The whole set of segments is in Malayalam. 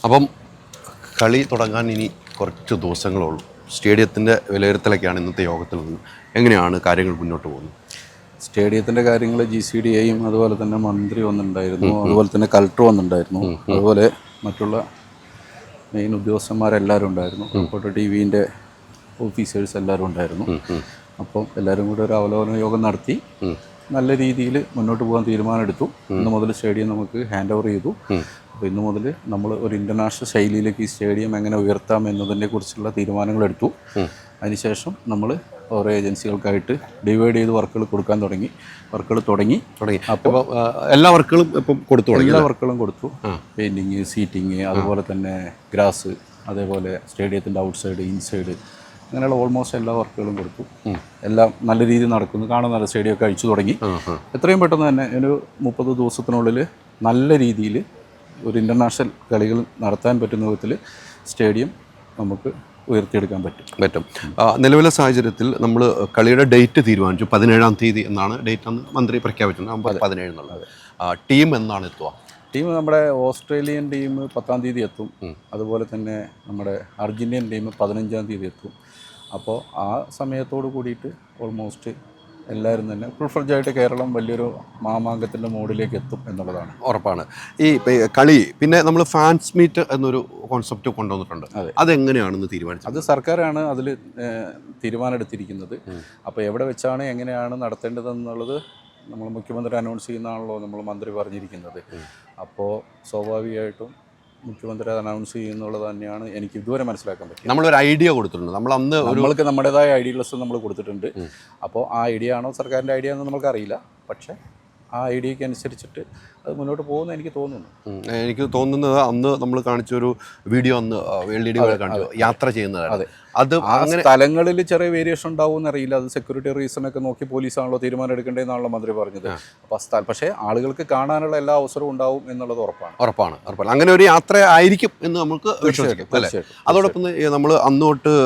അപ്പം കളി തുടങ്ങാൻ ഇനി കുറച്ച് ദിവസങ്ങളുള്ളൂ. സ്റ്റേഡിയത്തിൻ്റെ വിലയിരുത്തലൊക്കെയാണ് ഇന്നത്തെ യോഗത്തിൽ നിന്ന്. എങ്ങനെയാണ് കാര്യങ്ങൾ മുന്നോട്ട് പോകുന്നത്? സ്റ്റേഡിയത്തിൻ്റെ കാര്യങ്ങൾ GCDAയും അതുപോലെ തന്നെ മന്ത്രി വന്നിട്ടുണ്ടായിരുന്നു, അതുപോലെ തന്നെ കളക്ടർ വന്നിട്ടുണ്ടായിരുന്നു, അതുപോലെ മറ്റുള്ള മെയിൻ ഉദ്യോഗസ്ഥന്മാരെല്ലാവരും ഉണ്ടായിരുന്നു, റിപ്പോർട്ടർ TVൻ്റെ ഓഫീസേഴ്സ് എല്ലാവരും ഉണ്ടായിരുന്നു. അപ്പം എല്ലാവരും കൂടെ ഒരു അവലോകന യോഗം നടത്തി നല്ല രീതിയിൽ മുന്നോട്ട് പോകാൻ തീരുമാനമെടുത്തു. ഇന്ന് മുതൽ സ്റ്റേഡിയം നമുക്ക് ഹാൻഡ് ഓവർ ചെയ്തു. അപ്പോൾ ഇന്ന് മുതൽ നമ്മൾ ഒരു ഇൻ്റർനാഷണൽ ശൈലിയിലേക്ക് ഈ സ്റ്റേഡിയം എങ്ങനെ ഉയർത്താം എന്നതിനെ കുറിച്ചുള്ള തീരുമാനങ്ങളെടുത്തു. അതിനുശേഷം നമ്മൾ ഓരോ ഏജൻസികൾക്കായിട്ട് ഡിവൈഡ് ചെയ്ത് വർക്കുകൾ കൊടുക്കാൻ തുടങ്ങി. അപ്പോൾ എല്ലാ വർക്കുകളും ഇപ്പം എല്ലാ വർക്കുകളും കൊടുത്തു. പെയിൻറ്റിങ്, സീറ്റിങ്, അതുപോലെ തന്നെ ഗ്രാസ്, അതേപോലെ സ്റ്റേഡിയത്തിൻ്റെ ഔട്ട്സൈഡ്, ഇൻസൈഡ്, അങ്ങനെയുള്ള ഓൾമോസ്റ്റ് എല്ലാ വർക്കുകളും കൊടുത്തു. എല്ലാം നല്ല രീതിയിൽ നടക്കുന്നു. കാണുന്ന സ്റ്റേഡിയമൊക്കെ അഴിച്ചു തുടങ്ങി. എത്രയും പെട്ടെന്ന് തന്നെ ഒരു 30 ദിവസത്തിനുള്ളിൽ നല്ല രീതിയിൽ ഒരു ഇൻ്റർനാഷണൽ കളികൾ നടത്താൻ പറ്റുന്ന വിധത്തിൽ സ്റ്റേഡിയം നമുക്ക് ഉയർത്തിയെടുക്കാൻ പറ്റും. നിലവിലെ സാഹചര്യത്തിൽ നമ്മൾ കളിയുടെ ഡേറ്റ് തീരുമാനിച്ചു. 17-ാം തീയതി എന്നാണ് ഡേറ്റ് അന്ന് മന്ത്രി പ്രഖ്യാപിച്ചത്. 17 എന്നുള്ളത്. ടീം എന്നാണ് എത്തുക? ടീം നമ്മുടെ ഓസ്ട്രേലിയൻ ടീം 10-ാം തീയതി എത്തും. അതുപോലെ തന്നെ നമ്മുടെ അർജൻറ്റീൻ ടീം 15-ാം തീയതി എത്തും. അപ്പോൾ ആ സമയത്തോട് കൂടിയിട്ട് ഓൾമോസ്റ്റ് എല്ലാവരും തന്നെ ഫുൾ ഫ്ലെഡ്ജായിട്ട് കേരളം വലിയൊരു മാമാങ്കത്തിൻ്റെ മോഡിലേക്ക് എത്തും എന്നുള്ളതാണ് ഉറപ്പാണ്. ഈ കളി പിന്നെ നമ്മൾ ഫാൻസ് മീറ്റ് എന്നൊരു കോൺസെപ്റ്റ് കൊണ്ടുവന്നിട്ടുണ്ട്. അതെങ്ങനെയാണെന്ന് തീരുമാനിച്ചത്? അത് സർക്കാരാണ് അതിൽ തീരുമാനം എടുത്തിരിക്കുന്നത്. അപ്പോൾ എവിടെ വെച്ചാണ് എങ്ങനെയാണ് നടത്തേണ്ടതെന്നുള്ളത് നമ്മൾ മുഖ്യമന്ത്രി അനൗൺസ് ചെയ്യുന്നതാണല്ലോ നമ്മൾ മന്ത്രി പറഞ്ഞിരിക്കുന്നത്. അപ്പോൾ സ്വാഭാവികമായിട്ടും മുഖ്യമന്ത്രി അനൗൺസ് ചെയ്യുന്നുള്ളത് തന്നെയാണ് എനിക്ക് ഇതുവരെ മനസ്സിലാക്കാൻ പറ്റും. നമ്മളൊരു ഐഡിയ കൊടുത്തിട്ടുണ്ട്. നമ്മൾക്ക് നമ്മുടേതായ ഐഡിയകളസ് നമ്മൾ കൊടുത്തിട്ടുണ്ട്. അപ്പോൾ ആ ഐഡിയ ആണോ സർക്കാരിൻ്റെ ഐഡിയ എന്ന് നമ്മൾക്കറിയില്ല. പക്ഷേ ആ ഐഡിയയ്ക്ക് അനുസരിച്ചിട്ട് അത് മുന്നോട്ട് പോകുമെന്ന് എനിക്ക് തോന്നുന്നു. എനിക്ക് തോന്നുന്നത് അന്ന് നമ്മൾ കാണിച്ചൊരു വീഡിയോ അന്ന് LED കാണിച്ചു യാത്ര ചെയ്യുന്നത്. അത് അങ്ങനെ സ്ഥലങ്ങളിൽ ചെറിയ വേരിയേഷൻ ഉണ്ടാവും എന്നറിയില്ല. അത് സെക്യൂരിറ്റി റീസണൊക്കെ നോക്കി പോലീസാണല്ലോ തീരുമാനം എടുക്കേണ്ടതെന്നാണല്ലോ മന്ത്രി പറഞ്ഞത്. അപ്പോൾ പക്ഷേ ആളുകൾക്ക് കാണാനുള്ള എല്ലാ അവസരവും ഉണ്ടാവും എന്നുള്ളത് ഉറപ്പാണ്. അങ്ങനെ ഒരു യാത്ര ആയിരിക്കും എന്ന് നമുക്ക് വിശ്വസിക്കാം അല്ലേ? അതോടൊപ്പം നമ്മൾ അന്ന് തൊട്ട്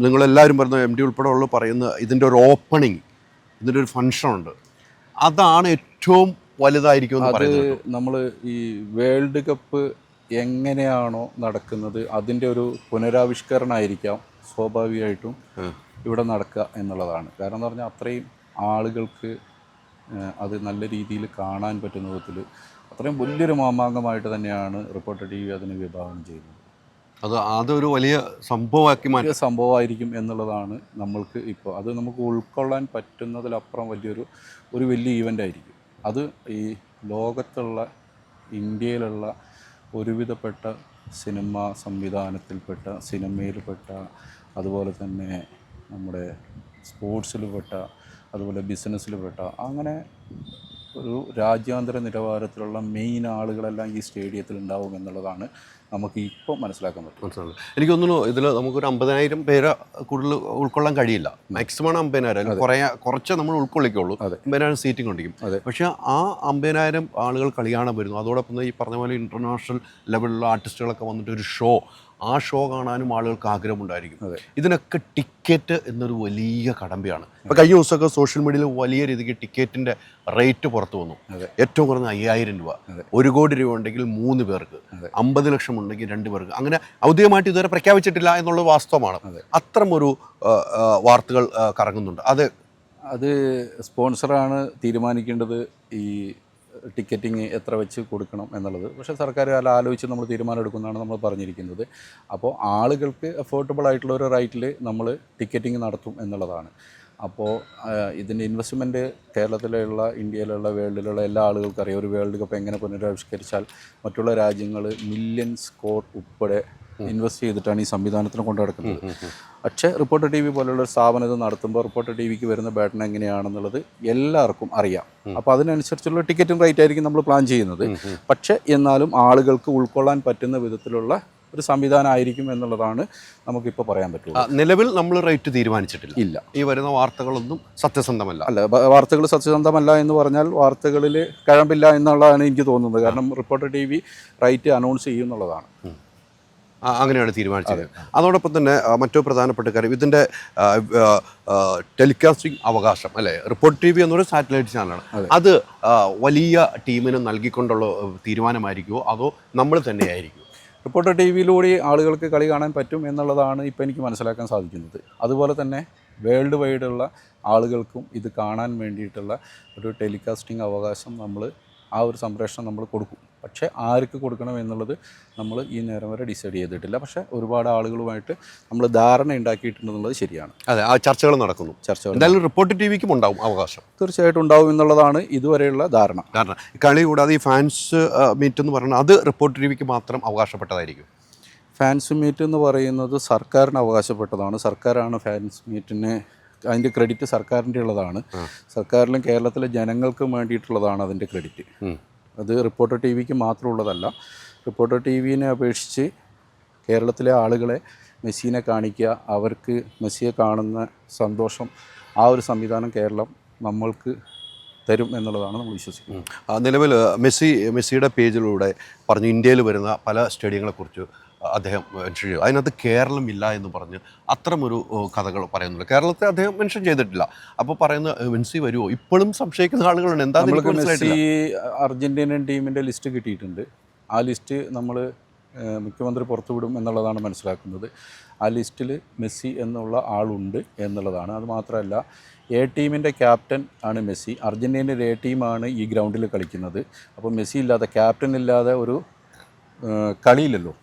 നിങ്ങളെല്ലാവരും പറയുന്ന MD ഉൾപ്പെടെ ഉള്ള പറയുന്ന ഇതിൻ്റെ ഒരു ഓപ്പണിങ്, ഇതിൻ്റെ ഒരു ഫംഗ്ഷൻ ഉണ്ട്, അതാണ് ഏറ്റവും വലുതായിരിക്കും എന്ന് പറയുന്നത്. നമ്മൾ ഈ വേൾഡ് കപ്പ് എങ്ങനെയാണോ നടക്കുന്നത് അതിൻ്റെ ഒരു പുനരാവിഷ്കരണമായിരിക്കാം സ്വാഭാവികമായിട്ടും ഇവിടെ നടക്കുക എന്നുള്ളതാണ്. കാരണം എന്ന് പറഞ്ഞാൽ അത്രയും ആളുകൾക്ക് അത് നല്ല രീതിയിൽ കാണാൻ പറ്റുന്ന വിധത്തിൽ അത്രയും വലിയൊരു മാമാങ്കമായിട്ട് തന്നെയാണ് റിപ്പോർട്ടർ TV അതിന് വിഭാവനം ചെയ്യുന്നത്. അതൊരു വലിയ സംഭവമായിരിക്കും എന്നുള്ളതാണ് നമ്മൾക്ക് ഇപ്പോൾ അത് നമുക്ക് ഉൾക്കൊള്ളാൻ പറ്റുന്നതിലപ്പുറം വലിയ ഈവൻ്റ് ആയിരിക്കും. അത് ഈ ലോകത്തുള്ള ഇന്ത്യയിലുള്ള ഒരുവിധപ്പെട്ട സിനിമ സംവിധാനത്തിൽപ്പെട്ട, സിനിമയിൽപ്പെട്ട, അതുപോലെ തന്നെ നമ്മുടെ സ്പോർട്സിൽപ്പെട്ട, അതുപോലെ ബിസിനസ്സിൽപ്പെട്ട, അങ്ങനെ ഒരു രാജ്യാന്തര നിലവാരത്തിലുള്ള മെയിൻ ആളുകളെല്ലാം ഈ സ്റ്റേഡിയത്തിൽ ഉണ്ടാവും എന്നുള്ളതാണ് നമുക്ക് ഇപ്പോൾ മനസ്സിലാക്കാൻ പറ്റും. എനിക്ക് തോന്നുന്നു ഇതിൽ നമുക്കൊരു 50,000 പേര് കൂടുതൽ ഉൾക്കൊള്ളാൻ കഴിയില്ല. മാക്സിമം 50,000, കുറച്ച് നമ്മൾ ഉൾക്കൊള്ളിക്കുള്ളൂ. 50,000 സീറ്റിംഗ് ഉണ്ടെങ്കിൽ. പക്ഷേ ആ 50,000 ആളുകൾ കളി കാണാൻ വരുന്നു. അതോടൊപ്പം ഈ പറഞ്ഞ പോലെ ഇൻ്റർനാഷണൽ ലെവലിലുള്ള ആർട്ടിസ്റ്റുകളൊക്കെ വന്നിട്ട് ഒരു ആ ഷോ കാണാനും ആളുകൾക്ക് ആഗ്രഹമുണ്ടായിരിക്കും. ഇതിനൊക്കെ ടിക്കറ്റ് എന്നൊരു വലിയ കടമ്പയാണ്. ഇപ്പോൾ കഴിഞ്ഞ ദിവസമൊക്കെ സോഷ്യൽ മീഡിയയിൽ വലിയ രീതിക്ക് ടിക്കറ്റിൻ്റെ റേറ്റ് പുറത്തു വന്നു. ഏറ്റവും കുറഞ്ഞ 5,000 രൂപ, 1 കോടി രൂപ ഉണ്ടെങ്കിൽ 3 പേർക്ക്, 50 ലക്ഷം ഉണ്ടെങ്കിൽ 2 പേർക്ക്. അങ്ങനെ ഔദ്യോഗികമായിട്ട് ഇതുവരെ പ്രഖ്യാപിച്ചിട്ടില്ല എന്നുള്ളത് വാസ്തവമാണ്. അത്തരമൊരു വാർത്തകൾ കറങ്ങുന്നുണ്ട്. അത് സ്പോൺസറാണ് തീരുമാനിക്കേണ്ടത് ഈ ടിക്കറ്റിങ് എത്ര വെച്ച് കൊടുക്കണം എന്നുള്ളത്. പക്ഷേ സർക്കാർ ആലോചിച്ച് നമ്മൾ തീരുമാനം എടുക്കുന്നതാണ് നമ്മൾ പറഞ്ഞിരിക്കുന്നത്. അപ്പോൾ ആളുകൾക്ക് അഫോർഡബിൾ ആയിട്ടുള്ള ഒരു റേറ്റിൽ നമ്മൾ ടിക്കറ്റിങ് നടത്തും എന്നുള്ളതാണ്. അപ്പോൾ ഇതിൻ്റെ ഇൻവെസ്റ്റ്മെൻറ്റ് കേരളത്തിലുള്ള, ഇന്ത്യയിലുള്ള, വേൾഡിലുള്ള എല്ലാ ആളുകൾക്കും അറിയാം. ഒരു വേൾഡ് കപ്പ് എങ്ങനെ പുനരാവിഷ്കരിച്ചാൽ മറ്റുള്ള രാജ്യങ്ങൾ മില്യൺസ് കോടി ഉൾപ്പെടെ ഇൻവെസ്റ്റ് ചെയ്തിട്ടാണ് ഈ സംവിധാനത്തിന് കൊണ്ടു നടക്കുന്നത്. പക്ഷേ റിപ്പോർട്ടർ TV പോലുള്ള ഒരു സ്ഥാപനം ഇത് നടത്തുമ്പോൾ റിപ്പോർട്ടർ TVക്ക് വരുന്ന ബാറ്റൺ എങ്ങനെയാണെന്നുള്ളത് എല്ലാവർക്കും അറിയാം. അപ്പോൾ അതിനനുസരിച്ചുള്ള ടിക്കറ്റും റേറ്റ് ആയിരിക്കും നമ്മൾ പ്ലാൻ ചെയ്യുന്നത്. പക്ഷേ എന്നാലും ആളുകൾക്ക് ഉൾക്കൊള്ളാൻ പറ്റുന്ന വിധത്തിലുള്ള ഒരു സംവിധാനം ആയിരിക്കും എന്നുള്ളതാണ് നമുക്കിപ്പോൾ പറയാൻ പറ്റുള്ളൂ. നിലവിൽ നമ്മൾ റേറ്റ് തീരുമാനിച്ചിട്ടില്ല. ഇല്ല. ഈ വരുന്ന വാർത്തകളൊന്നും സത്യസന്ധമല്ല. വാർത്തകൾ സത്യസന്ധമല്ല എന്ന് പറഞ്ഞാൽ വാർത്തകളിൽ കഴമ്പില്ല എന്നുള്ളതാണ് എനിക്ക് തോന്നുന്നത്. കാരണം റിപ്പോർട്ടർ TV റേറ്റ് അനൗൺസ് ചെയ്യുന്നുള്ളതാണ്. അങ്ങനെയാണ് തീരുമാനിച്ചത്. അതോടൊപ്പം തന്നെ മറ്റൊരു പ്രധാനപ്പെട്ട കാര്യം ഇതിൻ്റെ ടെലികാസ്റ്റിംഗ് അവകാശം അല്ലേ, റിപ്പോർട്ട് TV എന്നൊരു സാറ്റലൈറ്റ് ചാനലാണ്, അത് വലിയ ടീമിന് നൽകിക്കൊണ്ടുള്ള തീരുമാനമായിരിക്കുമോ അതോ നമ്മൾ തന്നെയായിരിക്കും? റിപ്പോർട്ടർ TV ആളുകൾക്ക് കളി കാണാൻ പറ്റും എന്നുള്ളതാണ് ഇപ്പോൾ എനിക്ക് മനസ്സിലാക്കാൻ സാധിക്കുന്നത്. അതുപോലെ തന്നെ വേൾഡ് വൈഡുള്ള ആളുകൾക്കും ഇത് കാണാൻ വേണ്ടിയിട്ടുള്ള ഒരു ടെലികാസ്റ്റിംഗ് അവകാശം ആ ഒരു സംപ്രേഷണം നമ്മൾ കൊടുക്കും. പക്ഷേ ആർക്ക് കൊടുക്കണം എന്നുള്ളത് നമ്മൾ ഈ നേരം വരെ ഡിസൈഡ് ചെയ്തിട്ടില്ല. പക്ഷേ ഒരുപാട് ആളുകളുമായിട്ട് നമ്മൾ ധാരണ ഉണ്ടാക്കിയിട്ടുണ്ടെന്നുള്ളത് ശരിയാണ്. അതെ, ആ ചർച്ചകൾ നടക്കുന്നു. എന്തായാലും റിപ്പോർട്ട് TVക്കും ഉണ്ടാവും അവകാശം, തീർച്ചയായിട്ടും ഉണ്ടാവും എന്നുള്ളതാണ് ഇതുവരെയുള്ള ധാരണ. കാരണം കളി കൂടാതെ ഈ ഫാൻസ് മീറ്റ് എന്ന് പറയുന്നത് അത് റിപ്പോർട്ട് TVക്ക് മാത്രം അവകാശപ്പെട്ടതായിരിക്കും. ഫാൻസ് മീറ്റ് എന്ന് പറയുന്നത് സർക്കാരിന് അവകാശപ്പെട്ടതാണ്. സർക്കാരാണ് ഫാൻസ് മീറ്റിന് അതിൻ്റെ ക്രെഡിറ്റ് സർക്കാരിൻ്റെ ഉള്ളതാണ്. സർക്കാരിലും കേരളത്തിലെ ജനങ്ങൾക്ക് വേണ്ടിയിട്ടുള്ളതാണ് അതിൻ്റെ ക്രെഡിറ്റ്. അത് റിപ്പോർട്ടർ TVക്ക് മാത്രമുള്ളതല്ല. റിപ്പോർട്ടർ TVനെ അപേക്ഷിച്ച് കേരളത്തിലെ ആളുകളെ മെസ്സിനെ കാണിക്കുക, അവർക്ക് മെസ്സിയെ കാണുന്ന സന്തോഷം, ആ ഒരു സംവിധാനം കേരളം നമ്മൾക്ക് തരും എന്നുള്ളതാണ് നമ്മൾ വിശ്വസിക്കുന്നത്. നിലവിൽ മെസ്സിയുടെ പേജിലൂടെ പറഞ്ഞു ഇന്ത്യയിൽ വരുന്ന പല സ്റ്റേഡിയങ്ങളെക്കുറിച്ച് അദ്ദേഹം മെൻഷൻ ചെയ്തു. അതിനകത്ത് കേരളം ഇല്ല എന്ന് പറഞ്ഞ് അത്തരമൊരു കഥകൾ പറയുന്നുണ്ട്. കേരളത്തെ അദ്ദേഹം മെൻഷൻ ചെയ്തിട്ടില്ല. അപ്പോൾ പറയുന്ന മെസ്സി വരുമോ ഇപ്പോഴും സംശയിക്കുന്ന ആളുകളുണ്ട്. എന്താ മെസ്സി അർജൻറ്റീനൻ ടീമിൻ്റെ ലിസ്റ്റ് കിട്ടിയിട്ടുണ്ട്. ആ ലിസ്റ്റ് നമ്മൾ മുഖ്യമന്ത്രി പുറത്തുവിടും എന്നുള്ളതാണ് മനസ്സിലാക്കുന്നത്. ആ ലിസ്റ്റിൽ മെസ്സി എന്നുള്ള ആളുണ്ട് എന്നുള്ളതാണ്. അതുമാത്രമല്ല ടീമിൻ്റെ ക്യാപ്റ്റൻ ആണ് മെസ്സി. അർജൻറ്റീനയുടെ ടീമാണ് ഈ ഗ്രൗണ്ടിൽ കളിക്കുന്നത്. അപ്പോൾ മെസ്സി ഇല്ലാതെ, ക്യാപ്റ്റൻ ഇല്ലാതെ ഒരു കളിയില്ലല്ലോ.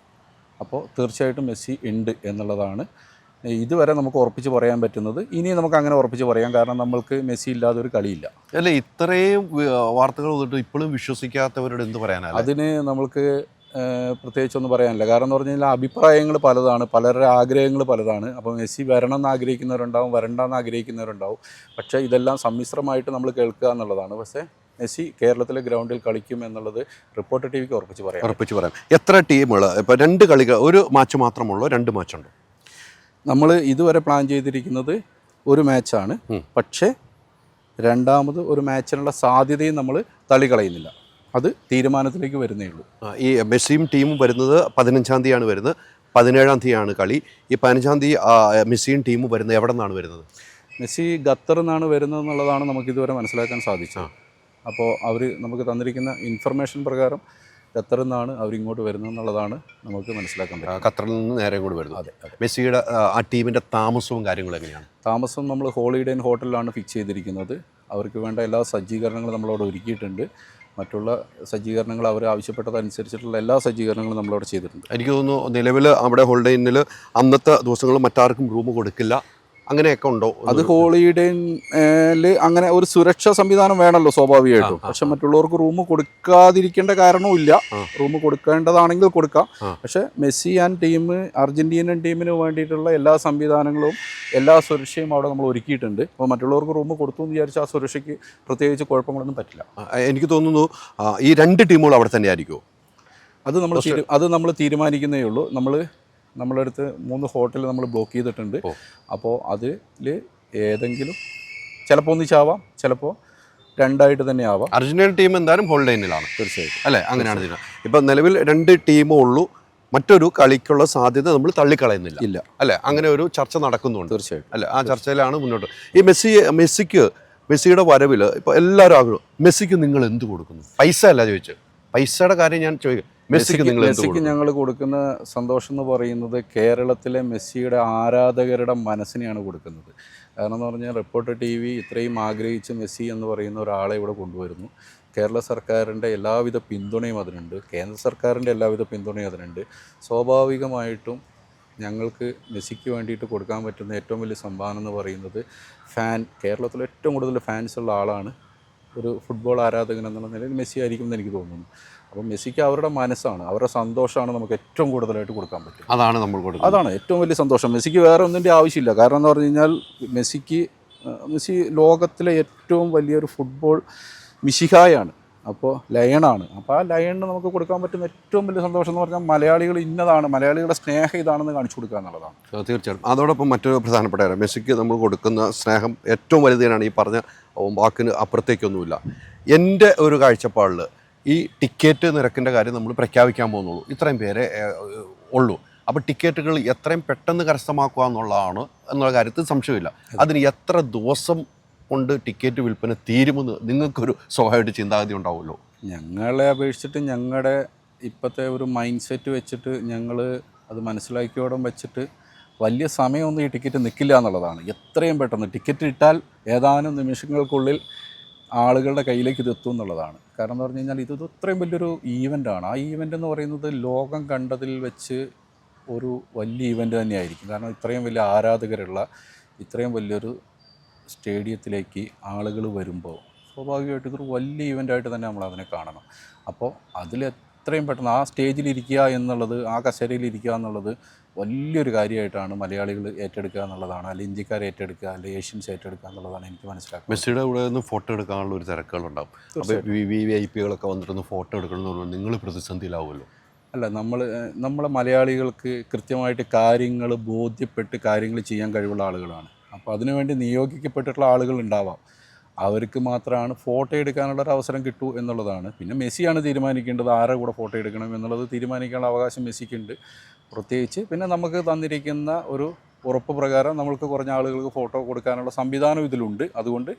അപ്പോൾ തീർച്ചയായിട്ടും മെസ്സി ഉണ്ട് എന്നുള്ളതാണ് ഇതുവരെ നമുക്ക് ഉറപ്പിച്ച് പറയാൻ പറ്റുന്നത്. ഇനി നമുക്ക് അങ്ങനെ ഉറപ്പിച്ച് പറയാം, കാരണം നമ്മൾക്ക് മെസ്സി ഇല്ലാതെ ഒരു കളിയില്ല. അല്ലേ, ഇത്രയും വാർത്തകൾ വന്നിട്ട് ഇപ്പോഴും വിശ്വസിക്കാത്തവരോട് എന്ത് പറയാനാണ്? അതിന് നമ്മൾക്ക് പ്രത്യേകിച്ചൊന്നും പറയാനില്ല. കാരണം എന്ന് പറഞ്ഞു കഴിഞ്ഞാൽ അഭിപ്രായങ്ങൾ പലതാണ്, പലരുടെ ആഗ്രഹങ്ങൾ പലതാണ്. അപ്പോൾ മെസ്സി വരണം എന്ന് ആഗ്രഹിക്കുന്നവരുണ്ടാവും, വരണ്ടെന്ന് ആഗ്രഹിക്കുന്നവരുണ്ടാവും. പക്ഷേ ഇതെല്ലാം സമ്മിശ്രമായിട്ട് നമ്മൾ കേൾക്കുക എന്നുള്ളതാണ്. പക്ഷേ മെസ്സി കേരളത്തിലെ ഗ്രൗണ്ടിൽ കളിക്കും എന്നുള്ളത് റിപ്പോർട്ടർ TVക്ക് ഉറപ്പിച്ച് പറയാം. എത്ര ടീമുകൾ? ഇപ്പോൾ 2 കളികൾ, ഒരു മാച്ച് മാത്രമുള്ളൂ, 2 മാച്ചുണ്ട്? നമ്മൾ ഇതുവരെ പ്ലാൻ ചെയ്തിരിക്കുന്നത് ഒരു മാച്ചാണ്. പക്ഷേ രണ്ടാമത് ഒരു മാച്ചിനുള്ള സാധ്യതയും നമ്മൾ തള്ളിക്കളയുന്നില്ല. അത് തീരുമാനത്തിലേക്ക് വരുന്നേ ഉള്ളൂ. ഈ മെസ്സിയും ടീമും വരുന്നത് 15-ാം തീയതിയാണ് വരുന്നത്, 17-ാം തീയതിയാണ് കളി. ഈ 15-ാം തീയതി മെസ്സിയും ടീമും വരുന്നത് എവിടെ നിന്നാണ് വരുന്നത്? മെസ്സി ഖത്തറിൽ നിന്നാണ് വരുന്നത് എന്നുള്ളതാണ് നമുക്കിതുവരെ മനസ്സിലാക്കാൻ സാധിച്ചത്. അപ്പോൾ അവർ നമുക്ക് തന്നിരിക്കുന്ന ഇൻഫർമേഷൻ പ്രകാരം ഖത്തറിൽ നിന്നാണ് അവരിങ്ങോട്ട് വരുന്നത് എന്നുള്ളതാണ് നമുക്ക് മനസ്സിലാക്കാൻ പറ്റും. ഖത്തറിൽ നിന്ന് നേരെ ഇങ്ങോട്ട് വരുന്നത്. അതെ. മെസ്സിയുടെ ആ ടീമിൻ്റെ താമസവും കാര്യങ്ങളും എങ്ങനെയാണ്? താമസം നമ്മൾ ഹോളിഡേ ഇൻ ഹോട്ടലിലാണ് ഫിക്സ് ചെയ്തിരിക്കുന്നത്. അവർക്ക് വേണ്ട എല്ലാ സജ്ജീകരണങ്ങളും നമ്മളവിടെ ഒരുക്കിയിട്ടുണ്ട്. മറ്റുള്ള സജ്ജീകരണങ്ങൾ അവർ ആവശ്യപ്പെട്ടതനുസരിച്ചിട്ടുള്ള എല്ലാ സജ്ജീകരണങ്ങളും നമ്മളവിടെ ചെയ്തിട്ടുണ്ട്. എനിക്ക് തോന്നുന്നു നിലവിൽ അവിടെ ഹോളിഡേ ഇന്നിൽ അന്നത്തെ ദിവസങ്ങളിൽ മറ്റാർക്കും റൂം കൊടുക്കില്ല, അങ്ങനെയൊക്കെ ഉണ്ടോ? അത് ഹോളിഡേയിൽ അങ്ങനെ ഒരു സുരക്ഷാ സംവിധാനം വേണമല്ലോ സ്വാഭാവികമായിട്ടും. പക്ഷെ മറ്റുള്ളവർക്ക് റൂം കൊടുക്കാതിരിക്കേണ്ട കാരണവും ഇല്ല. റൂം കൊടുക്കേണ്ടതാണെങ്കിൽ കൊടുക്കാം. പക്ഷെ മെസ്സി ആൻഡ് ടീം, അർജന്റീനൻ ടീമിന് വേണ്ടിയിട്ടുള്ള എല്ലാ സംവിധാനങ്ങളും എല്ലാ സുരക്ഷയും അവിടെ നമ്മൾ ഒരുക്കിയിട്ടുണ്ട്. അപ്പോൾ മറ്റുള്ളവർക്ക് റൂം കൊടുത്തു എന്ന് വിചാരിച്ചാൽ ആ സുരക്ഷയ്ക്ക് പ്രത്യേകിച്ച് കുഴപ്പങ്ങളൊന്നും പറ്റില്ല. എനിക്ക് തോന്നുന്നു ഈ 2 ടീമുകൾ അവിടെ തന്നെ ആയിരിക്കുമോ? അത് നമ്മൾ തീരുമാനിക്കുന്നേ ഉള്ളൂ. നമ്മളെ അടുത്ത് 3 ഹോട്ടൽ നമ്മൾ ബ്ലോക്ക് ചെയ്തിട്ടുണ്ട്. അപ്പോൾ അതിൽ ഏതെങ്കിലും ചിലപ്പോൾ ഒന്നിച്ചാവാം, ചിലപ്പോൾ 2 തന്നെ ആവാം. അർജന്റീന ടീം എന്തായാലും ഹോളിഡേയിലാണ് തീർച്ചയായിട്ടും അല്ലേ? അങ്ങനെയാണ്. ഇപ്പം നിലവിൽ 2 ടീമേ ഉള്ളൂ. മറ്റൊരു കളിക്കുള്ള സാധ്യത നമ്മൾ തള്ളിക്കളയുന്നില്ല ഇല്ല അല്ലേ? അങ്ങനെ ഒരു ചർച്ച നടക്കുന്നുണ്ട് തീർച്ചയായിട്ടും അല്ലേ? ആ ചർച്ചയിലാണ് മുന്നോട്ട്. ഈ മെസ്സിയുടെ വരവിൽ ഇപ്പോൾ എല്ലാവരും ആഗ്രഹം, മെസ്സിക്ക് നിങ്ങൾ എന്ത് കൊടുക്കുന്നു? പൈസ അല്ല ചോദിച്ചു, പൈസയുടെ കാര്യം ഞാൻ ചോദിക്കും. മെസ്സിക്ക് ഞങ്ങൾ കൊടുക്കുന്ന സന്തോഷം എന്ന് പറയുന്നത് കേരളത്തിലെ മെസ്സിയുടെ ആരാധകരുടെ മനസ്സിനെയാണ് കൊടുക്കുന്നത്. കാരണം എന്ന് പറഞ്ഞാൽ റിപ്പോർട്ടർ TV ഇത്രയും ആഗ്രഹിച്ച് മെസ്സി എന്ന് പറയുന്ന ഒരാളെ ഇവിടെ കൊണ്ടുവരുന്നു. കേരള സർക്കാരിൻ്റെ എല്ലാവിധ പിന്തുണയും അതിനുണ്ട്, കേന്ദ്ര സർക്കാരിൻ്റെ എല്ലാവിധ പിന്തുണയും അതിനുണ്ട്. സ്വാഭാവികമായിട്ടും ഞങ്ങൾക്ക് മെസ്സിക്ക് വേണ്ടിയിട്ട് കൊടുക്കാൻ പറ്റുന്ന ഏറ്റവും വലിയ സംഭാവന എന്ന് പറയുന്നത് കേരളത്തിൽ ഏറ്റവും കൂടുതൽ ഫാൻസ് ഉള്ള ആളാണ് ഒരു ഫുട്ബോൾ ആരാധകൻ എന്നുള്ള നിലയിൽ മെസ്സി ആയിരിക്കും എന്ന് എനിക്ക് തോന്നുന്നു. അപ്പോൾ മെസ്സിക്ക് അവരുടെ മനസ്സാണ്, അവരുടെ സന്തോഷമാണ് നമുക്ക് ഏറ്റവും കൂടുതലായിട്ട് കൊടുക്കാൻ പറ്റും. അതാണ് നമ്മൾ കൊടുക്കുന്നത്. അതാണ് ഏറ്റവും വലിയ സന്തോഷം. മെസ്സിക്ക് വേറെ ഒന്നിൻ്റെ ആവശ്യമില്ല. കാരണം എന്ന് പറഞ്ഞു കഴിഞ്ഞാൽ മെസ്സി ലോകത്തിലെ ഏറ്റവും വലിയൊരു ഫുട്ബോൾ മിശിഹായാണ്. അപ്പോൾ ലയണാണ്. അപ്പോൾ ആ ലയണിന് നമുക്ക് കൊടുക്കാൻ പറ്റുന്ന ഏറ്റവും വലിയ സന്തോഷം എന്ന് പറഞ്ഞാൽ മലയാളികൾ ഇന്നതാണ്, മലയാളികളുടെ സ്നേഹം ഇതാണെന്ന് കാണിച്ചു കൊടുക്കുക എന്നുള്ളതാണ്. തീർച്ചയായിട്ടും. അതോടൊപ്പം മറ്റൊരു പ്രധാനപ്പെട്ട കാര്യം, മെസ്സിക്ക് നമ്മൾ കൊടുക്കുന്ന സ്നേഹം ഏറ്റവും വലുതാണ്. ഈ പറഞ്ഞ വാക്കിന് അപ്പുറത്തേക്കൊന്നുമില്ല. എൻ്റെ ഒരു കാഴ്ചപ്പാടിൽ ഈ ടിക്കറ്റ് നിരക്കിൻ്റെ കാര്യം നമ്മൾ പ്രഖ്യാപിക്കാൻ പോകുന്നുള്ളൂ. ഇത്രയും പേരെ ഉള്ളൂ. അപ്പോൾ ടിക്കറ്റുകൾ എത്രയും പെട്ടെന്ന് കരസ്ഥമാക്കുക എന്നുള്ള കാര്യത്തിൽ സംശയമില്ല. അതിന് എത്ര ദിവസം കൊണ്ട് ടിക്കറ്റ് വിൽപ്പന തീരുമെന്ന് നിങ്ങൾക്കൊരു സ്വാഭാവികമായിട്ട് ചിന്താഗതി ഉണ്ടാവുമല്ലോ? ഞങ്ങളെ അപേക്ഷിച്ചിട്ട് ഞങ്ങളുടെ ഇപ്പോഴത്തെ ഒരു മൈൻഡ് സെറ്റ് വെച്ചിട്ട് ഞങ്ങൾ അത് മനസ്സിലാക്കിയോടെ വെച്ചിട്ട് വലിയ സമയമൊന്നും ഈ ടിക്കറ്റ് നിൽക്കില്ല എന്നുള്ളതാണ്. എത്രയും പെട്ടെന്ന് ടിക്കറ്റ് ഇട്ടാൽ ഏതാനും നിമിഷങ്ങൾക്കുള്ളിൽ ആളുകളുടെ കയ്യിലേക്ക് ഇത് എത്തും എന്നുള്ളതാണ്. കാരണം എന്ന് പറഞ്ഞു കഴിഞ്ഞാൽ ഇത് ഇത്രയും വലിയൊരു ഈവൻ്റാണ്. ആ ഈവൻ്റ് എന്ന് പറയുന്നത് ലോകം കണ്ടതിൽ വെച്ച് ഒരു വലിയ ഈവൻ്റ് തന്നെയായിരിക്കും. കാരണം ഇത്രയും വലിയ ആരാധകരുള്ള ഇത്രയും വലിയൊരു സ്റ്റേഡിയത്തിലേക്ക് ആളുകൾ വരുമ്പോൾ സ്വാഭാവികമായിട്ടും ഇതൊരു വലിയ ഈവൻ്റായിട്ട് തന്നെ നമ്മൾ അതിനെ കാണണം. അപ്പോൾ അതിൽ എത്രയും പെട്ടെന്ന് ആ സ്റ്റേജിലിരിക്കുക എന്നുള്ളത്, ആ കസേരയിലിരിക്കുക എന്നുള്ളത് വലിയൊരു കാര്യമായിട്ടാണ് മലയാളികൾ ഏറ്റെടുക്കുക എന്നുള്ളതാണ്, അല്ലെങ്കിൽ ഇന്ത്യക്കാർ ഏറ്റെടുക്കുക, അല്ലെങ്കിൽ ഏഷ്യൻസ് ഏറ്റെടുക്കുക എന്നുള്ളതാണ് എനിക്ക് മനസ്സിലാക്കുന്നത്. മെസ്സിയുടെ കൂടെ നിന്ന് ഫോട്ടോ എടുക്കാനുള്ള ഒരു തിരക്കുകളുണ്ടാവും. അപ്പോൾ VIP വന്നിട്ടൊന്ന് ഫോട്ടോ എടുക്കണമെന്ന് പറഞ്ഞാൽ നിങ്ങൾ പ്രതിസന്ധിയിലാവുമല്ലോ? അല്ല, നമ്മളെ മലയാളികൾക്ക് കൃത്യമായിട്ട് കാര്യങ്ങൾ ബോധ്യപ്പെട്ട് കാര്യങ്ങൾ ചെയ്യാൻ കഴിവുള്ള ആളുകളാണ്. അപ്പോൾ അതിനുവേണ്ടി നിയോഗിക്കപ്പെട്ടിട്ടുള്ള ആളുകൾ ഉണ്ടാവാം. അവർക്ക് മാത്രമാണ് ഫോട്ടോ എടുക്കാനുള്ളൊരു അവസരം കിട്ടൂ എന്നുള്ളതാണ്. പിന്നെ മെസ്സിയാണ് തീരുമാനിക്കേണ്ടത് ആരുടെ കൂടെ ഫോട്ടോ എടുക്കണം എന്നുള്ളത്. തീരുമാനിക്കാനുള്ള അവകാശം മെസ്സിക്കുണ്ട് പ്രത്യേകിച്ച്. പിന്നെ നമുക്ക് തന്നിരിക്കുന്ന ഒരു ഉറപ്പ് പ്രകാരം നമ്മൾക്ക് കുറഞ്ഞ ആളുകൾക്ക് ഫോട്ടോ കൊടുക്കാനുള്ള സംവിധാനം ഇതിലുണ്ട്. അതുകൊണ്ട്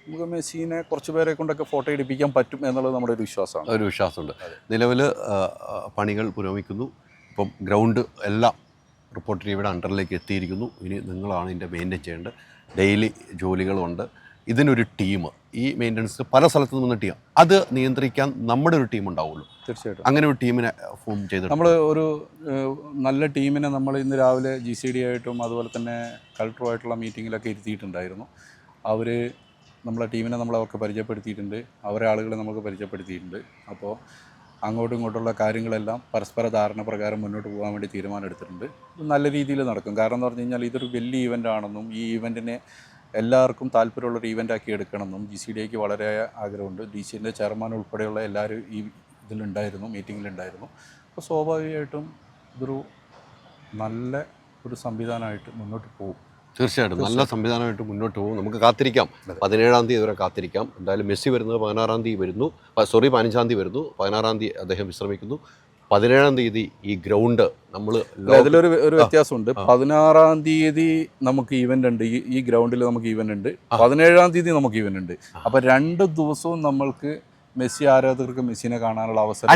നമുക്ക് മെസ്സിനെ കുറച്ച് പേരെ കൊണ്ടൊക്കെ ഫോട്ടോ എടുപ്പിക്കാൻ പറ്റും എന്നുള്ളത് നമ്മുടെ ഒരു വിശ്വാസമാണ്. ഒരു വിശ്വാസമുണ്ട്. നിലവിൽ പണികൾ പുരോഗമിക്കുന്നു. ഇപ്പം ഗ്രൗണ്ട് എല്ലാം റിപ്പോർട്ട് ടിവിയുടെ അണ്ടറിലേക്ക് എത്തിയിരിക്കുന്നു. ഇനി നിങ്ങളാണ് ഇതിൻ്റെ മെയിൻറ്റെയിൻ ചെയ്യേണ്ടത്. ഡെയിലി ജോലികളുണ്ട്. ഇതിനൊരു ടീം, ഈ മെയിൻ്റനൻസ് പല സ്ഥലത്തു നിന്ന് ടീം, അത് നിയന്ത്രിക്കാൻ നമ്മുടെ ഒരു ടീം ഉണ്ടാവുമല്ലോ. തീർച്ചയായിട്ടും അങ്ങനെ ഒരു ടീമിനെ ഫോം ചെയ്ത് നമ്മൾ ഒരു നല്ല ടീമിനെ നമ്മൾ ഇന്ന് രാവിലെ GCD ആയിട്ടും അതുപോലെ തന്നെ കളക്ടറുമായിട്ടുള്ള മീറ്റിങ്ങിലൊക്കെ ഇരുത്തിയിട്ടുണ്ടായിരുന്നു. അവർ നമ്മളെ ടീമിനെ അവർക്ക് പരിചയപ്പെടുത്തിയിട്ടുണ്ട്, അവരെ ആളുകളെ നമുക്ക് പരിചയപ്പെടുത്തിയിട്ടുണ്ട്. അപ്പോൾ അങ്ങോട്ടും ഇങ്ങോട്ടുള്ള കാര്യങ്ങളെല്ലാം പരസ്പര ധാരണ പ്രകാരം മുന്നോട്ട് പോകാൻ വേണ്ടി തീരുമാനമെടുത്തിട്ടുണ്ട്. ഇത് നല്ല രീതിയിൽ നടക്കും. കാരണം എന്ന് പറഞ്ഞു കഴിഞ്ഞാൽ ഇതൊരു വലിയ ഈവൻ്റ് ആണെന്നും ഈ ഈവൻറ്റിനെ എല്ലാവർക്കും താല്പര്യമുള്ളൊരു ഈവൻ്റാക്കി എടുക്കണമെന്നും GCDക്ക് വളരെ ആഗ്രഹമുണ്ട്. DCൻ്റെ ചെയർമാൻ ഉൾപ്പെടെയുള്ള എല്ലാവരും ഈ ഇതിലുണ്ടായിരുന്നു, മീറ്റിങ്ങിലുണ്ടായിരുന്നു. അപ്പോൾ സ്വാഭാവികമായിട്ടും ഇതൊരു നല്ല ഒരു സംവിധാനമായിട്ട് മുന്നോട്ട് പോകും. തീർച്ചയായിട്ടും നല്ല സംവിധാനമായിട്ട് മുന്നോട്ട് പോകും. നമുക്ക് കാത്തിരിക്കാം. 17-ാം തീയതി വരെ കാത്തിരിക്കാം. എന്തായാലും മെസ്സി വരുന്നത് 16-ാം തീയതി വരുന്നു, 15-ാം തീയതി വരുന്നു, 16-ാം തീയതി അദ്ദേഹം വിശ്രമിക്കുന്നു. 17-ാം തീയതി ഈ ഗ്രൗണ്ട് നമ്മൾ അതിലൊരു വ്യത്യാസമുണ്ട്. 16-ാം തീയതി നമുക്ക് ഈവൻ്റ് ഉണ്ട്, ഈ ഗ്രൗണ്ടിൽ നമുക്ക് ഈവൻ്റ് ഉണ്ട്. 17-ാം തീയതി നമുക്ക് ഈവൻ്റ് ഉണ്ട്. അപ്പോൾ 2 ദിവസവും നമ്മൾക്ക് മെസ്സി ആരാധകർക്ക് മെസ്സിനെ കാണാനുള്ള അവസരം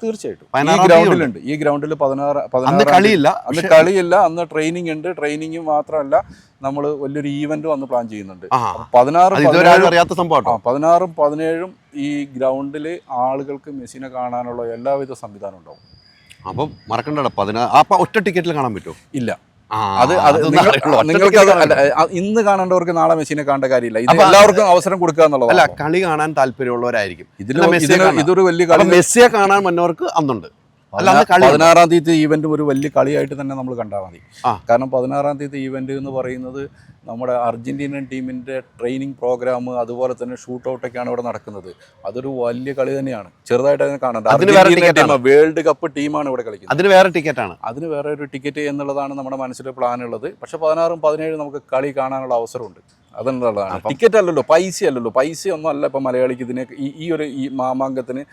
തീർച്ചയായിട്ടും ഈ ഗ്രൗണ്ടിലുണ്ട്. ഈ ഗ്രൗണ്ടിൽ 16 കളിയില്ല, അന്ന് ട്രെയിനിങ് ഉണ്ട്. ട്രെയിനിങ് മാത്രമല്ല, നമ്മൾ വലിയൊരു ഈവന്റും അന്ന് പ്ലാൻ ചെയ്യുന്നുണ്ട്. 16-ഉം 17-ഉം ഈ ഗ്രൗണ്ടിൽ ആളുകൾക്ക് മെസ്സിനെ കാണാനുള്ള എല്ലാവിധ സംവിധാനം ഉണ്ടാവും. അപ്പം മറക്കണ്ട, 16 ഒറ്റ ടിക്കറ്റിൽ കാണാൻ പറ്റുമോ? ഇല്ല. നിങ്ങൾക്ക് ഇന്ന് കാണേണ്ടവർക്ക് നാളെ മെസ്സിനെ കാണേണ്ട കാര്യമില്ല. ഇത് എല്ലാവർക്കും അവസരം കൊടുക്കുക എന്നുള്ളത്. അല്ല, കളി കാണാൻ താല്പര്യമുള്ളവരായിരിക്കും. ഇതൊരു വലിയ കളി. മെസ്സിയെ കാണാൻ വന്നവർക്ക് അന്നുണ്ട്. 16-ാം തീയതി ഈവന്റ് ഒരു വലിയ കളിയായിട്ട് തന്നെ നമ്മൾ കണ്ടാൽ മതി. കാരണം 16-ാം തീയതി ഈവന്റ് എന്ന് പറയുന്നത് നമ്മുടെ അർജന്റീനൻ ടീമിന്റെ ട്രെയിനിങ് പ്രോഗ്രാം, അതുപോലെ തന്നെ ഷൂട്ട് ഔട്ടൊക്കെയാണ് ഇവിടെ നടക്കുന്നത്. അതൊരു വലിയ കളി തന്നെയാണ്. ചെറുതായിട്ട് അതിനെ കാണണ്ട. വേൾഡ് കപ്പ് ടീമാണ് ഇവിടെ കളിക്കുന്നത്. അതിന് വേറെ ടിക്കറ്റാണ്. അതിന് വേറെ ഒരു ടിക്കറ്റ് എന്നുള്ളതാണ് നമ്മുടെ മനസ്സിൽ പ്ലാൻ ഉള്ളത്. പക്ഷെ 16-ഉം 17-ഉം നമുക്ക് കളി കാണാനുള്ള അവസരമുണ്ട്. അതെന്നുള്ളതാണ്. ടിക്കറ്റ് അല്ലല്ലോ, പൈസ ഒന്നും അല്ല. ഇപ്പം മലയാളിക്ക് ഇതിനെ ഈ മാമാങ്കത്തിന്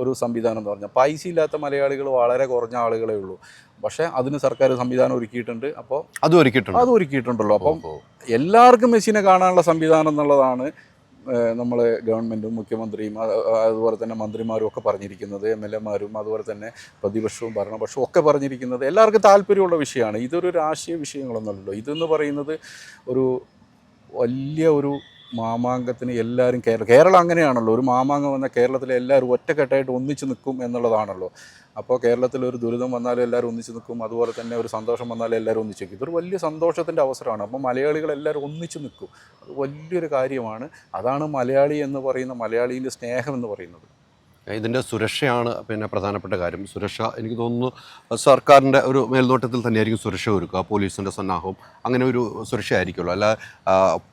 ഒരു സംവിധാനം എന്ന് പറഞ്ഞാൽ പൈസ ഇല്ലാത്ത മലയാളികൾ വളരെ കുറഞ്ഞ ആളുകളേ ഉള്ളൂ. പക്ഷേ അതിന് സർക്കാർ സംവിധാനം ഒരുക്കിയിട്ടുണ്ട്. അപ്പോൾ അത് ഒരുക്കിയിട്ടുണ്ടല്ലോ. അപ്പം എല്ലാവർക്കും മെസ്സിനെ കാണാനുള്ള സംവിധാനം എന്നുള്ളതാണ് നമ്മൾ ഗവൺമെൻറ്റും മുഖ്യമന്ത്രിയും അതുപോലെ തന്നെ മന്ത്രിമാരും ഒക്കെ പറഞ്ഞിരിക്കുന്നത്. MLA-മാരും അതുപോലെ തന്നെ പ്രതിപക്ഷവും ഭരണപക്ഷവും ഒക്കെ പറഞ്ഞിരിക്കുന്നത് എല്ലാവർക്കും താല്പര്യമുള്ള വിഷയമാണ്. ഇതൊരു രാഷ്ട്രീയ വിഷയങ്ങളൊന്നുമല്ലല്ലോ. ഇതെന്ന് പറയുന്നത് ഒരു വലിയ ഒരു മാമാങ്കത്തിന് എല്ലാവരും കേരളം അങ്ങനെയാണല്ലോ. ഒരു മാമാങ്കം വന്നാൽ കേരളത്തിലെ എല്ലാവരും ഒറ്റക്കെട്ടായിട്ട് ഒന്നിച്ച് നിൽക്കും എന്നുള്ളതാണല്ലോ. അപ്പോൾ കേരളത്തിൽ ഒരു ദുരിതം വന്നാലും എല്ലാവരും ഒന്നിച്ച് നിൽക്കും, അതുപോലെ തന്നെ ഒരു സന്തോഷം വന്നാലും എല്ലാവരും ഒന്നിച്ച് നിൽക്കും. ഇതൊരു വലിയ സന്തോഷത്തിൻ്റെ അവസരമാണ്. അപ്പോൾ മലയാളികൾ എല്ലാവരും ഒന്നിച്ച് നിൽക്കും. അത് വലിയൊരു കാര്യമാണ്. അതാണ് മലയാളി എന്ന് പറയുന്ന, മലയാളീൻ്റെ സ്നേഹം എന്ന് പറയുന്നത്. ഇതിൻ്റെ സുരക്ഷയാണ് പിന്നെ പ്രധാനപ്പെട്ട കാര്യം. സുരക്ഷ എനിക്ക് തോന്നുന്നു സർക്കാരിൻ്റെ ഒരു മേൽനോട്ടത്തിൽ തന്നെയായിരിക്കും സുരക്ഷ ഒരുക്കുക. പോലീസിൻ്റെ സന്നാഹവും അങ്ങനെ ഒരു സുരക്ഷ ആയിരിക്കുമല്ലോ. അല്ല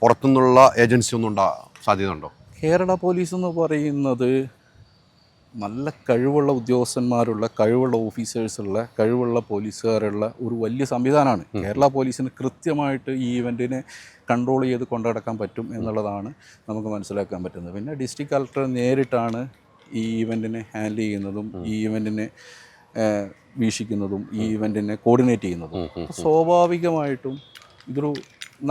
പുറത്തുനിന്നുള്ള ഏജൻസി ഒന്നും സാധ്യത ഉണ്ടോ? കേരള പോലീസ് എന്ന് പറയുന്നത് നല്ല കഴിവുള്ള ഉദ്യോഗസ്ഥന്മാരുള്ള, കഴിവുള്ള ഓഫീസേഴ്സുള്ള, കഴിവുള്ള പോലീസുകാരുള്ള ഒരു വലിയ സംവിധാനമാണ്. കേരള പോലീസിന് കൃത്യമായിട്ട് ഈ ഈവൻറ്റിനെ കൺട്രോൾ ചെയ്ത് കൊണ്ടുനടക്കാൻ പറ്റും എന്നുള്ളതാണ് നമുക്ക് മനസ്സിലാക്കാൻ പറ്റുന്നത്. പിന്നെ ഡിസ്ട്രിക്ട് കളക്ടർ നേരിട്ടാണ് ഈ ഈവൻറ്റിനെ ഹാൻഡിൽ ചെയ്യുന്നതും ഈ ഈവൻറ്റിനെ വീക്ഷിക്കുന്നതും ഈ ഇവൻറ്റിനെ കോർഡിനേറ്റ് ചെയ്യുന്നതും. അപ്പോൾ സ്വാഭാവികമായിട്ടും ഇതൊരു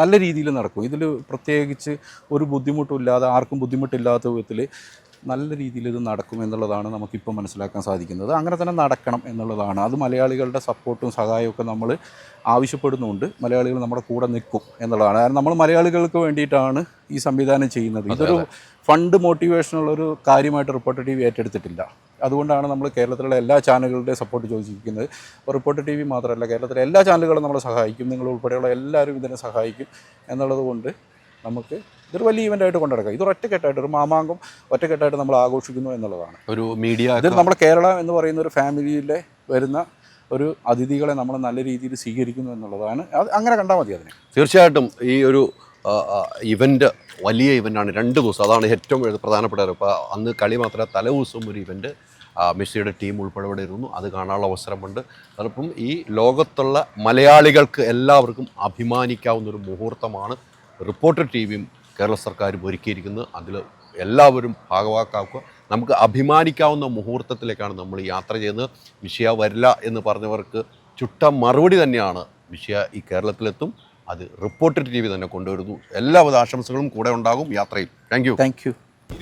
നല്ല രീതിയിൽ നടക്കും. ഇതിൽ പ്രത്യേകിച്ച് ഒരു ബുദ്ധിമുട്ടില്ലാതെ, ആർക്കും ബുദ്ധിമുട്ടില്ലാത്ത വിധത്തിൽ നല്ല രീതിയിൽ ഇത് നടക്കും എന്നുള്ളതാണ് നമുക്കിപ്പോൾ മനസ്സിലാക്കാൻ സാധിക്കുന്നത്. അങ്ങനെ തന്നെ നടക്കണം എന്നുള്ളതാണ്. അത് മലയാളികളുടെ സപ്പോർട്ടും സഹായവും നമ്മൾ ആവശ്യപ്പെടുന്നുണ്ട്. മലയാളികൾ നമ്മുടെ കൂടെ നിൽക്കും എന്നുള്ളതാണ്. കാരണം നമ്മൾ മലയാളികൾക്ക് വേണ്ടിയിട്ടാണ് ഈ സംവിധാനം ചെയ്യുന്നത്. ഇതൊരു ഫണ്ട് മോട്ടിവേഷനുള്ളൊരു കാര്യമായിട്ട് റിപ്പോർട്ടർ TV ഏറ്റെടുത്തിട്ടില്ല. അതുകൊണ്ടാണ് നമ്മൾ കേരളത്തിലുള്ള എല്ലാ ചാനലുകളുടെ സപ്പോർട്ട് ചോദിച്ചിരിക്കുന്നത്. അപ്പോൾ റിപ്പോർട്ടർ TV മാത്രമല്ല, കേരളത്തിലെ എല്ലാ ചാനലുകളും നമ്മളെ സഹായിക്കും. നിങ്ങൾ ഉൾപ്പെടെയുള്ള എല്ലാവരും ഇതിനെ സഹായിക്കും എന്നുള്ളത് കൊണ്ട് നമുക്ക് ഇതൊരു വലിയ ഇവൻ്റായിട്ട് കൊണ്ടുനടക്കാം. ഇതൊരു ഒറ്റക്കെട്ടായിട്ട്, ഒരു മാമാങ്കം ഒറ്റക്കെട്ടായിട്ട് നമ്മൾ ആഘോഷിക്കുന്നു എന്നുള്ളതാണ്. ഒരു മീഡിയ ഇത് നമ്മുടെ കേരളം എന്ന് പറയുന്ന ഒരു ഫാമിലിയിലെ വരുന്ന ഒരു അതിഥികളെ നമ്മൾ നല്ല രീതിയിൽ സ്വീകരിക്കുന്നു എന്നുള്ളതാണ്. അത് അങ്ങനെ കണ്ടാൽ മതി അതിനെ. തീർച്ചയായിട്ടും ഈ ഒരു ഇവൻ്റ് വലിയ ഇവൻ്റാണ്. 2 ദിവസം, അതാണ് ഏറ്റവും പ്രധാനപ്പെട്ട. ഇപ്പോൾ അന്ന് കളി മാത്രമല്ല, തലേ ദിവസവും ഒരു ഇവൻ്റ് മെസ്സിയുടെ ടീം ഉൾപ്പെടെ ഇവിടെ ഇരുന്നു. അത് കാണാനുള്ള അവസരമുണ്ട്. അതോടൊപ്പം ഈ ലോകത്തുള്ള മലയാളികൾക്ക് എല്ലാവർക്കും അഭിമാനിക്കാവുന്നൊരു മുഹൂർത്തമാണ് റിപ്പോർട്ടർ TVയും കേരള സർക്കാരും ഒരുക്കിയിരിക്കുന്നത്. അതിൽ എല്ലാവരും ഭാഗവാക്കാക്കുക. നമുക്ക് അഭിമാനിക്കാവുന്ന മുഹൂർത്തത്തിലേക്കാണ് നമ്മൾ യാത്ര ചെയ്യുന്നത്. വിഷയ വരില്ല എന്ന് പറഞ്ഞവർക്ക് ചുട്ട മറുപടി തന്നെയാണ്. വിഷയ ഈ കേരളത്തിലെത്തും. അത് റിപ്പോർട്ടർ TV തന്നെ കൊണ്ടുവരുന്നു. എല്ലാവിധ ആശംസകളും കൂടെ ഉണ്ടാകും യാത്രയിൽ. Thank you.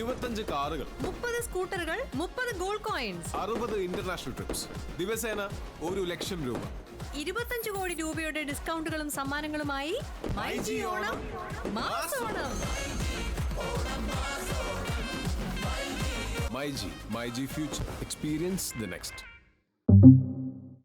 25 കാറുകൾ, 30 സ്കൂട്ടറുകൾ, 30 ഗോൾഡ് കോയിൻസ്, 60 ഇന്റർനാഷണൽ ട്രിപ്സ്, ദിവസേന 1 ലക്ഷം രൂപ, 25 കോടി രൂപയുടെ ഡിസ്കൗണ്ടുകളും സമ്മാനങ്ങളുമായി മൈജി ഓണം മാസോണം. MyG future, experience the next.